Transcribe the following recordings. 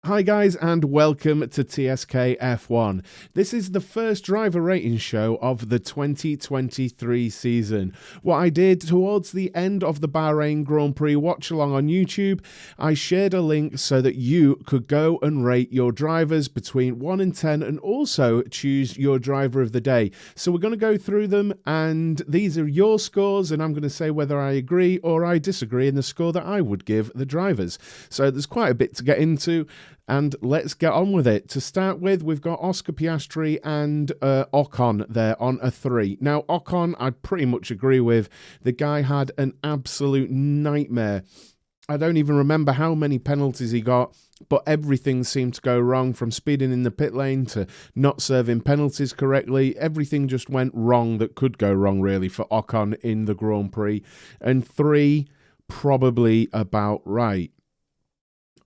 Hi guys and welcome to TSK F1. This is the first driver rating show of the 2023 season. What I did towards the end of the Bahrain Grand Prix watch along on YouTube, I shared a link so that you could go and rate your drivers between 1 and 10 and also choose your driver of the day. So we're going to go through them and these are your scores and I'm going to say whether I agree or I disagree in the score that I would give the drivers. So there's quite a bit to get into. And let's get on with it. To start with, we've got Oscar Piastri and Ocon there on a 3. Now, Ocon, I pretty much agree with. The guy had an absolute nightmare. I don't even remember how many penalties he got, but everything seemed to go wrong, from speeding in the pit lane to not serving penalties correctly. Everything just went wrong that could go wrong, really, for Ocon in the Grand Prix. And 3, probably about right.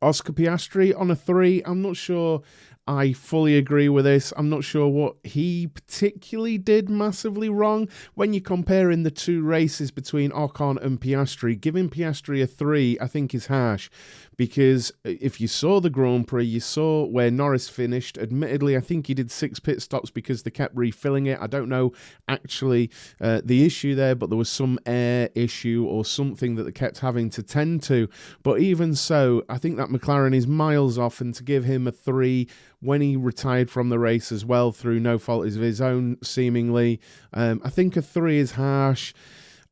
Oscar Piastri on a 3. I'm not sure I fully agree with this. I'm not sure what he particularly did massively wrong. When you're comparing the two races between Ocon and Piastri, giving Piastri a 3 I think is harsh, because if you saw the Grand Prix, you saw where Norris finished. Admittedly, I think he did 6 pit stops because they kept refilling it. I don't know actually the issue there, but there was some air issue or something that they kept having to tend to. But even so, I think that McLaren is miles off, and to give him a 3 when he retired from the race as well through no fault of his own, seemingly, I think a 3 is harsh.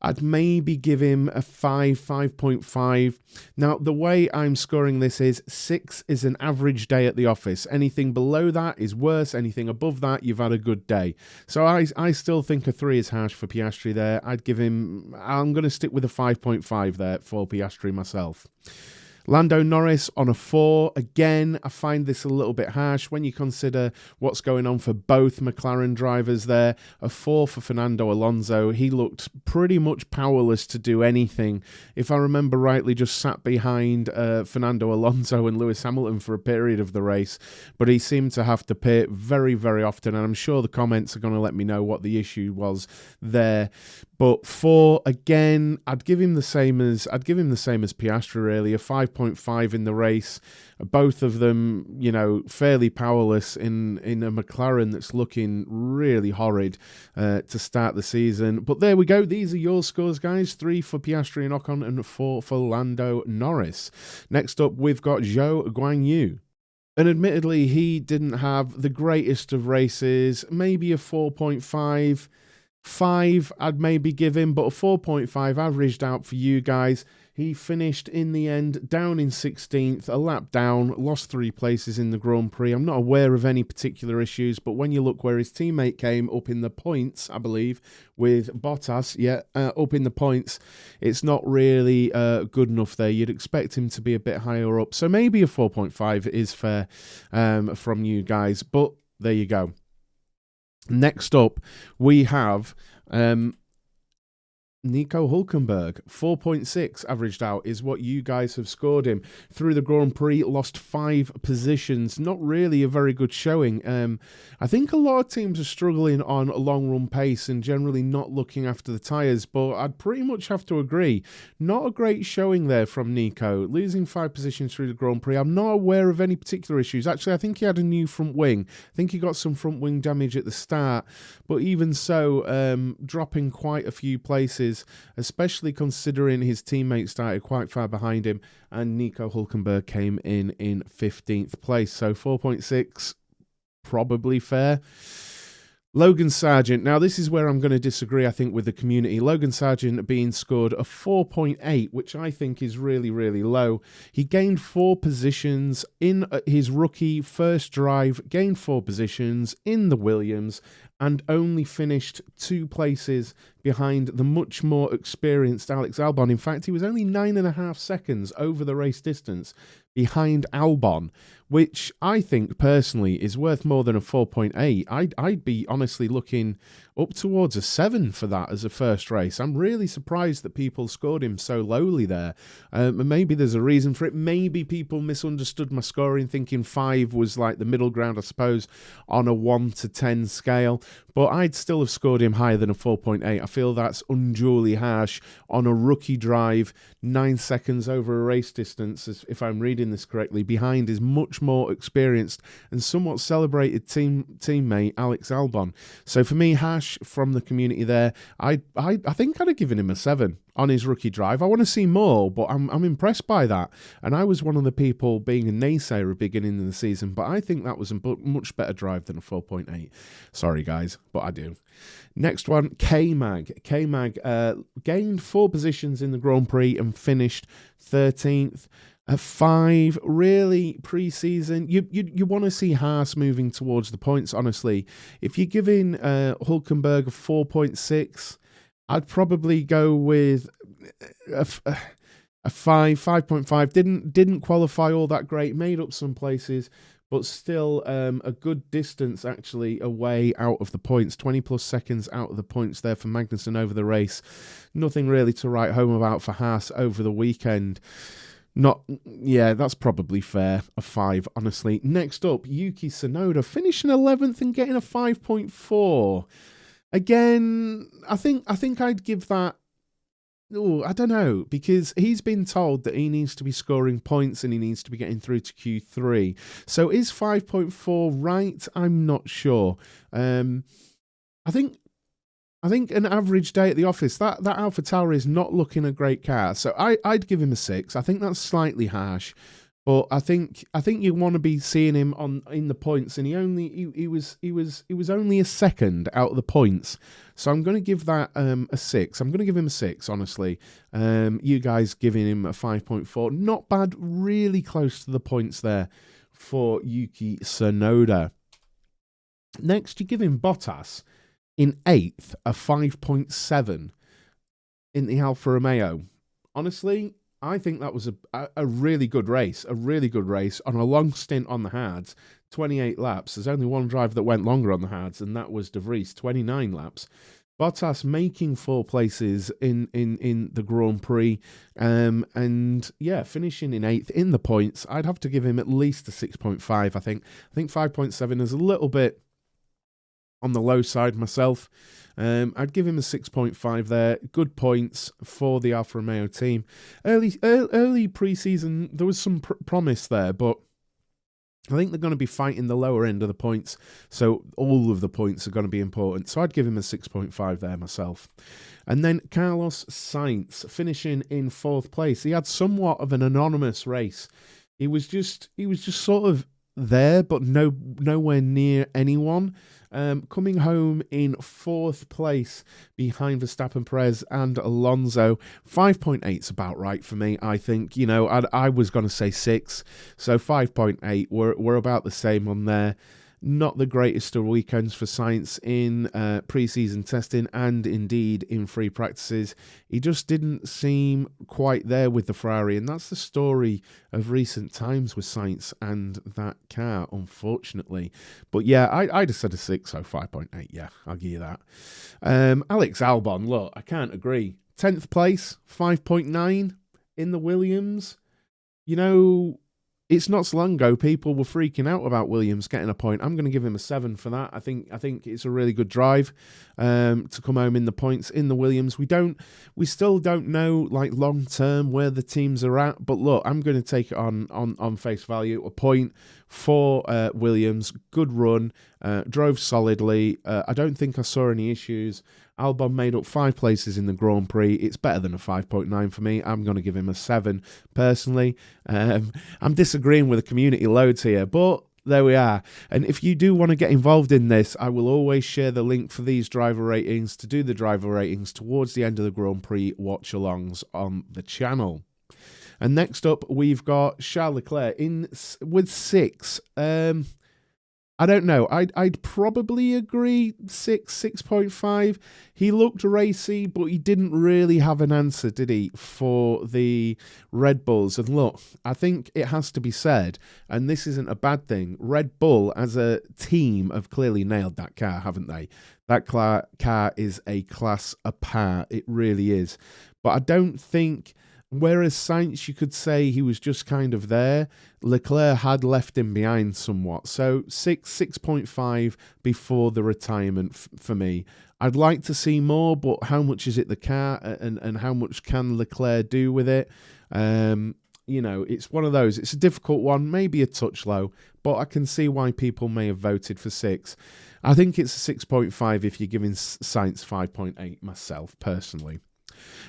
I'd maybe give him a 5.5. Now, the way I'm scoring this is 6 is an average day at the office. Anything below that is worse. Anything above that, you've had a good day. So I still think a 3 is harsh for Piastri there. I'm going to stick with a 5.5 there for Piastri myself. Lando Norris on a 4. Again, I find this a little bit harsh when you consider what's going on for both McLaren drivers there. A 4 for Fernando Alonso. He looked pretty much powerless to do anything. If I remember rightly, just sat behind Fernando Alonso and Lewis Hamilton for a period of the race, but he seemed to have to pit very, very often, and I'm sure the comments are going to let me know what the issue was there. But 4, again, I'd give him the same as Piastri, really, a 5.5 in the race. Both of them, fairly powerless in a McLaren that's looking really horrid to start the season. But there we go. These are your scores, guys. 3 for Piastri and Ocon and 4 for Lando Norris. Next up, we've got Zhou Guanyu. And admittedly, he didn't have the greatest of races. Maybe a 4.5. 5 I'd maybe give him, but a 4.5 averaged out for you guys. He finished in the end down in 16th, a lap down, lost 3 places in the Grand Prix. I'm not aware of any particular issues, but when you look where his teammate came up in the points, I believe, with Bottas, up in the points, it's not really good enough there. You'd expect him to be a bit higher up. So maybe a 4.5 is fair from you guys, but there you go. Next up, we have Nico Hülkenberg. 4.6 averaged out is what you guys have scored him. Through the Grand Prix, lost 5 positions. Not really a very good showing. I think a lot of teams are struggling on a long run pace and generally not looking after the tyres, but I'd pretty much have to agree. Not a great showing there from Nico. Losing 5 positions through the Grand Prix. I'm not aware of any particular issues. Actually, I think he had a new front wing. I think he got some front wing damage at the start, but even so, dropping quite a few places, especially considering his teammates started quite far behind him, and Nico Hülkenberg came in 15th place. So 4.6, probably fair. Logan Sargent. Now, this is where I'm going to disagree, I think, with the community. Logan Sargent being scored a 4.8, which I think is really, really low. He gained 4 positions in his rookie first drive, gained 4 positions in the Williams, and only finished 2 places behind the much more experienced Alex Albon. In fact, he was only 9.5 seconds over the race distance behind Albon, which I think personally is worth more than a 4.8. I'd be honestly looking up towards a 7 for that as a first race. I'm really surprised that people scored him so lowly there. Maybe there's a reason for it. Maybe people misunderstood my scoring, thinking 5 was like the middle ground, I suppose, on a 1 to 10 scale. but I'd still have scored him higher than a 4.8. I feel that's unduly harsh on a rookie drive, 9 seconds over a race distance, if I'm reading this correctly, behind his much more experienced and somewhat celebrated teammate Alex Albon. So for me, harsh from the community there. I think I'd have given him a 7 on his rookie drive. I want to see more, but I'm impressed by that. And I was one of the people being a naysayer at the beginning of the season, but I think that was a much better drive than a 4.8. Sorry, guys, but I do. Next one, K-Mag. K-Mag gained 4 positions in the Grand Prix and finished 13th. 5, really, pre-season. You want to see Haas moving towards the points, honestly. If you're giving Hülkenberg a 4.6, I'd probably go with a 5.5. Didn't qualify all that great, made up some places, but still a good distance actually away out of the points. 20 plus seconds out of the points there for Magnussen over the race. Nothing really to write home about for Haas over the weekend. That's probably fair, a 5, honestly. Next up, Yuki Tsunoda finishing 11th and getting a 5.4. Again, I think I'd give that. Oh, I don't know, because he's been told that he needs to be scoring points and he needs to be getting through to Q3. So is 5.4 right? I'm not sure. I think an average day at the office, that AlphaTauri is not looking a great car. So I'd give him a 6. I think that's slightly harsh. But I think you want to be seeing him in the points, and he was only a second out of the points, so I'm going to give that a 6. I'm going to give him a 6, honestly. You guys giving him a 5.4, not bad, really close to the points there for Yuki Tsunoda. Next, you give him Bottas in 8th, a 5.7 in the Alfa Romeo. Honestly, I think that was a really good race, on a long stint on the hards, 28 laps. There's only one driver that went longer on the hards, and that was De Vries, 29 laps. Bottas making 4 places in the Grand Prix, and finishing in 8th in the points. I'd have to give him at least a 6.5, I think. I think 5.7 is a little bit on the low side myself. I'd give him a 6.5 there. Good points for the Alfa Romeo team. Early pre-season, there was some promise there, but I think they're going to be fighting the lower end of the points, so all of the points are going to be important. So I'd give him a 6.5 there myself. And then Carlos Sainz finishing in 4th place. He had somewhat of an anonymous race. He was just sort of there, but nowhere near anyone. Coming home in 4th place behind Verstappen, Perez and Alonso. 5.8's about right for me, I think. I was going to say 6, so 5.8. We're about the same on there. Not the greatest of weekends for Sainz in pre-season testing and indeed in free practices. He just didn't seem quite there with the Ferrari, and that's the story of recent times with Sainz and that car, unfortunately. But yeah, I'd have said a 6, so 5.8. Yeah, I'll give you that. Alex Albon, look, I can't agree. 10th place, 5.9 in the Williams. It's not so long ago people were freaking out about Williams getting a point. I'm going to give him a 7 for that. I think it's a really good drive to come home in the points in the Williams. We still don't know long term where the teams are at, but look, I'm going to take it on face value. A point for Williams. Good run, drove solidly. I don't think I saw any issues. Albon made up 5 places in the Grand Prix. It's better than a 5.9 for me. I'm going to give him a 7 personally. I'm disagreeing with the community loads here, but there we are. And if you do want to get involved in this, I will always share the link for these driver ratings to do the driver ratings towards the end of the Grand Prix watch-alongs on the channel. And next up, we've got Charles Leclerc with 6. I don't know. I'd probably agree 6.5. He looked racy, but he didn't really have an answer, did he, for the Red Bulls? And look, I think it has to be said, and this isn't a bad thing, Red Bull as a team have clearly nailed that car, haven't they? That car is a class apart. It really is. But I don't think Whereas Sainz, you could say he was just kind of there. Leclerc had left him behind somewhat. So 6.5 before the retirement for me. I'd like to see more, but how much is it the car, and how much can Leclerc do with it? It's one of those. It's a difficult one, maybe a touch low, but I can see why people may have voted for 6. I think it's a 6.5 if you're giving Sainz 5.8 myself, personally.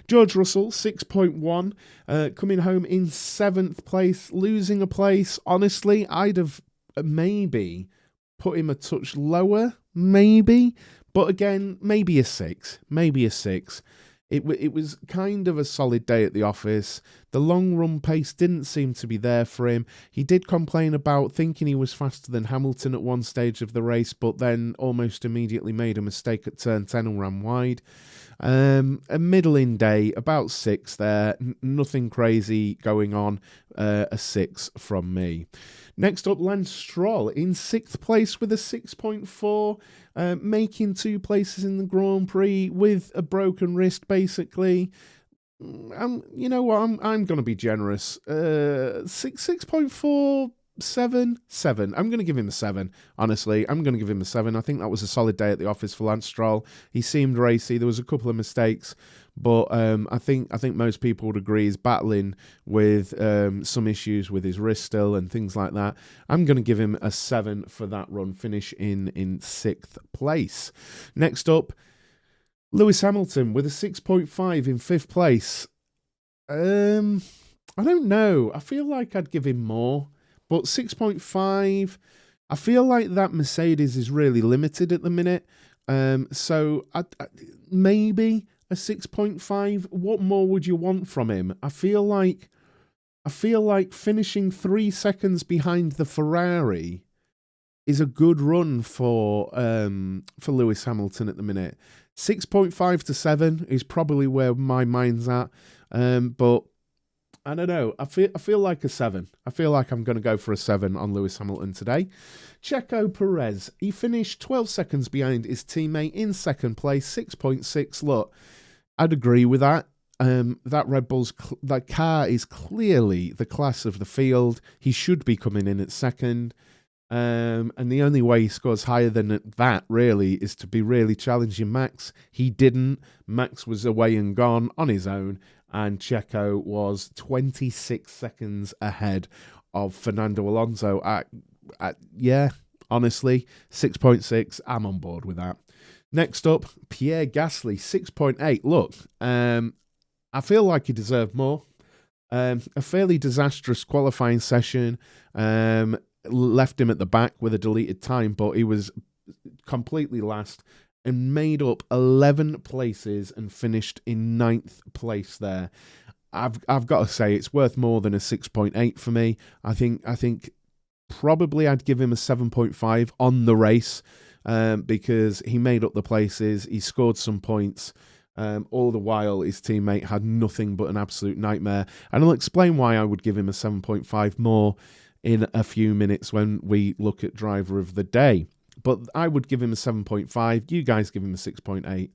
George Russell, 6.1, coming home in 7th place, losing a place. Honestly, I'd have maybe put him a touch lower, maybe. But again, maybe a 6. Maybe a 6. It was kind of a solid day at the office. The long run pace didn't seem to be there for him. He did complain about thinking he was faster than Hamilton at one stage of the race, but then almost immediately made a mistake at turn 10 and ran wide. A middling day, about 6 there. Nothing crazy going on. A 6 from me. Next up, Lance Stroll in 6th place with a 6.4, making 2 places in the Grand Prix with a broken wrist, basically. You know what? I'm going to be generous. 6.4. 7. I'm going to give him a 7, honestly. I'm going to give him a 7. I think that was a solid day at the office for Lance Stroll. He seemed racy. There was a couple of mistakes, but I think most people would agree he's battling with some issues with his wrist still and things like that. I'm going to give him a 7 for that run, finish in 6th place. Next up, Lewis Hamilton with a 6.5 in 5th place. I don't know. I feel like I'd give him more. But 6.5, I feel like that Mercedes is really limited at the minute. So maybe a 6.5. What more would you want from him? I feel like finishing 3 seconds behind the Ferrari is a good run for Lewis Hamilton at the minute. 6.5 to 7 is probably where my mind's at. But I don't know. I feel like a 7. I feel like I'm going to go for a 7 on Lewis Hamilton today. Checo Perez. He finished 12 seconds behind his teammate in 2nd place, 6.6. Look, I'd agree with that. That Red Bull's that car is clearly the class of the field. He should be coming in at 2nd. And the only way he scores higher than that, really, is to be really challenging Max. He didn't. Max was away and gone on his own. And Checo was 26 seconds ahead of Fernando Alonso. Yeah, honestly, 6.6. I'm on board with that. Next up, Pierre Gasly, 6.8. Look, I feel like he deserved more. A fairly disastrous qualifying session. Left him at the back with a deleted time, but he was completely last and made up 11 places and finished in 9th place there. I've got to say it's worth more than a 6.8 for me. I think probably I'd give him a 7.5 on the race because he made up the places, he scored some points. All the while his teammate had nothing but an absolute nightmare. And I'll explain why I would give him a 7.5 more in a few minutes when we look at driver of the day. But I would give him a 7.5. You guys give him a 6.8.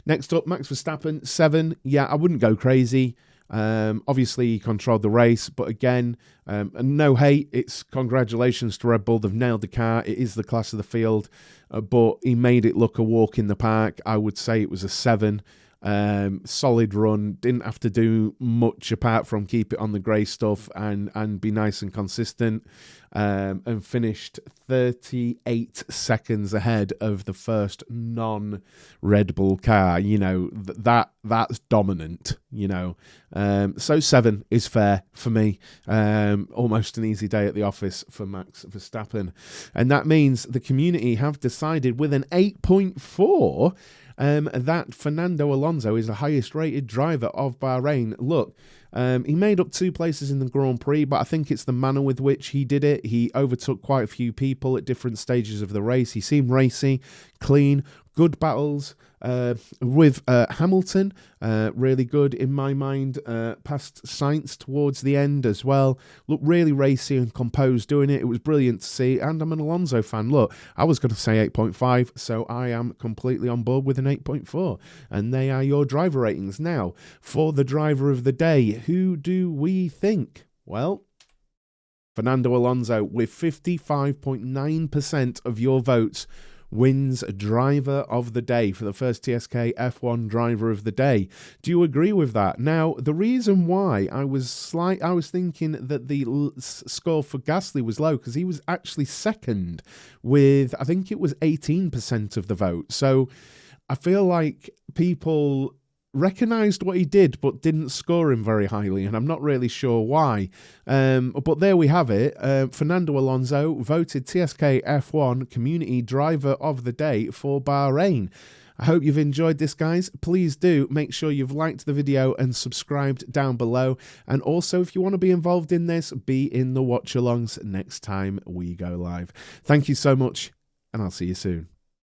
Next up, Max Verstappen, 7. Yeah, I wouldn't go crazy. Obviously, he controlled the race. But again, no hate. It's congratulations to Red Bull. They've nailed the car. It is the class of the field. But he made it look a walk in the park. I would say it was a 7. Solid run, didn't have to do much apart from keep it on the grey stuff and be nice and consistent, and finished 38 seconds ahead of the first non-Red Bull car. You know, that's dominant, you know. So 7 is fair for me. Almost an easy day at the office for Max Verstappen. And that means the community have decided with an 8.4 that Fernando Alonso is the highest rated driver of Bahrain. Look, he made up 2 places in the Grand Prix, but I think it's the manner with which he did it. He overtook quite a few people at different stages of the race. He seemed racy, clean, good battles. With Hamilton, really good in my mind, past Sainz towards the end as well. Looked really racy and composed doing it. It was brilliant to see, and I'm an Alonso fan. Look, I was going to say 8.5, so I am completely on board with an 8.4, and they are your driver ratings. Now, for the driver of the day, who do we think? Well, Fernando Alonso, with 55.9% of your votes, wins driver of the day for the first TSK F1 driver of the day. Do you agree with that? Now, the reason why I was thinking that the score for Gasly was low, because he was actually second with, I think it was 18% of the vote. So I feel like people recognised what he did but didn't score him very highly, and I'm not really sure why. But there we have it. Fernando Alonso voted TSK F1 Community Driver of the Day for Bahrain. I hope you've enjoyed this, guys. Please do make sure you've liked the video and subscribed down below. And also, if you want to be involved in this, be in the watch-alongs next time we go live. Thank you so much, and I'll see you soon.